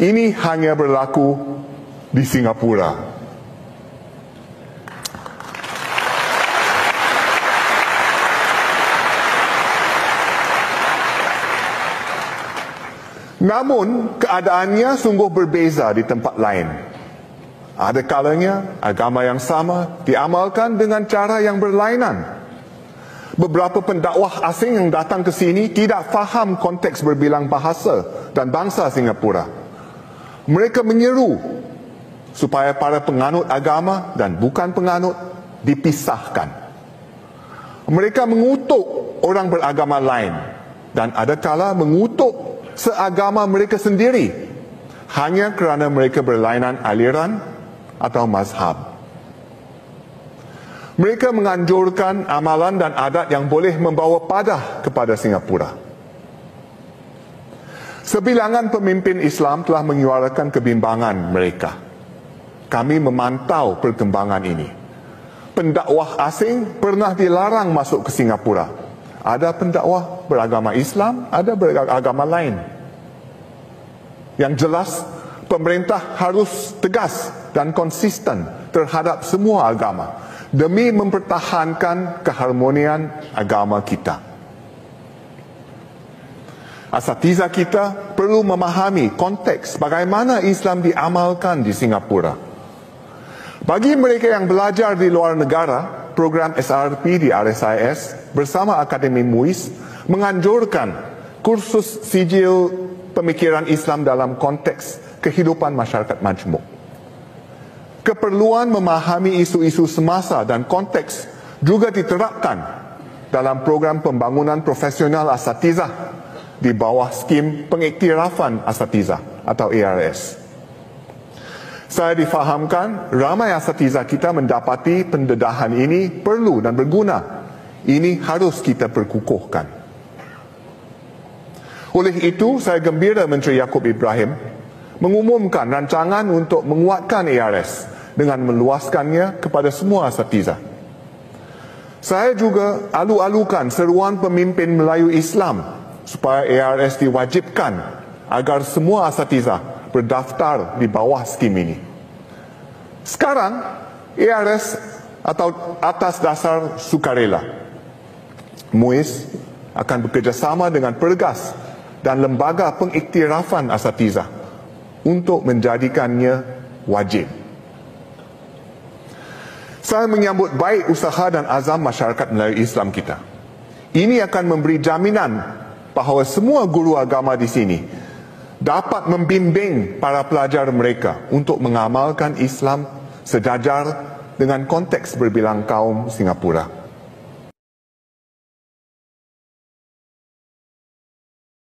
Ini hanya berlaku di Singapura. Namun, keadaannya sungguh berbeza di tempat lain. Ada kalanya agama yang sama diamalkan dengan cara yang berlainan. Beberapa pendakwah asing yang datang ke sini tidak faham konteks berbilang bahasa dan bangsa Singapura. Mereka menyeru supaya para penganut agama dan bukan penganut dipisahkan. Mereka mengutuk orang beragama lain dan adakala mengutuk seagama mereka sendiri hanya kerana mereka berlainan aliran atau mazhab. Mereka menganjurkan amalan dan adat yang boleh membawa padah kepada Singapura. Sebilangan pemimpin Islam telah menyuarakan kebimbangan mereka. Kami memantau perkembangan ini. Pendakwah asing pernah dilarang masuk ke Singapura. Ada pendakwah beragama Islam, ada beragama lain. Yang jelas, pemerintah harus tegas dan konsisten terhadap semua agama demi mempertahankan keharmonian agama kita. Asatiza kita perlu memahami konteks bagaimana Islam diamalkan di Singapura. Bagi mereka yang belajar di luar negara, program SRP di RSIS bersama Akademi MUIS menganjurkan kursus sijil pemikiran Islam dalam konteks kehidupan masyarakat majmuk. Keperluan memahami isu-isu semasa dan konteks juga diterapkan dalam program pembangunan profesional asatizah di bawah skim pengiktirafan asatizah atau ARS. Saya difahamkan ramai asatizah kita mendapati pendedahan ini perlu dan berguna. Ini harus kita perkukuhkan. Oleh itu, saya gembira Menteri Yaakob Ibrahim mengumumkan rancangan untuk menguatkan ARS dengan meluaskannya kepada semua asatizah. Saya juga alu-alukan seruan pemimpin Melayu Islam supaya ARS diwajibkan agar semua asatizah berdaftar di bawah skim ini. Sekarang, ARS atau atas dasar sukarela, MUIS akan bekerjasama dengan Pergas dan lembaga pengiktirafan asatizah untuk menjadikannya wajib. Saya menyambut baik usaha dan azam masyarakat Melayu Islam kita. Ini akan memberi jaminan bahawa semua guru agama di sini dapat membimbing para pelajar mereka untuk mengamalkan Islam sejajar dengan konteks berbilang kaum Singapura.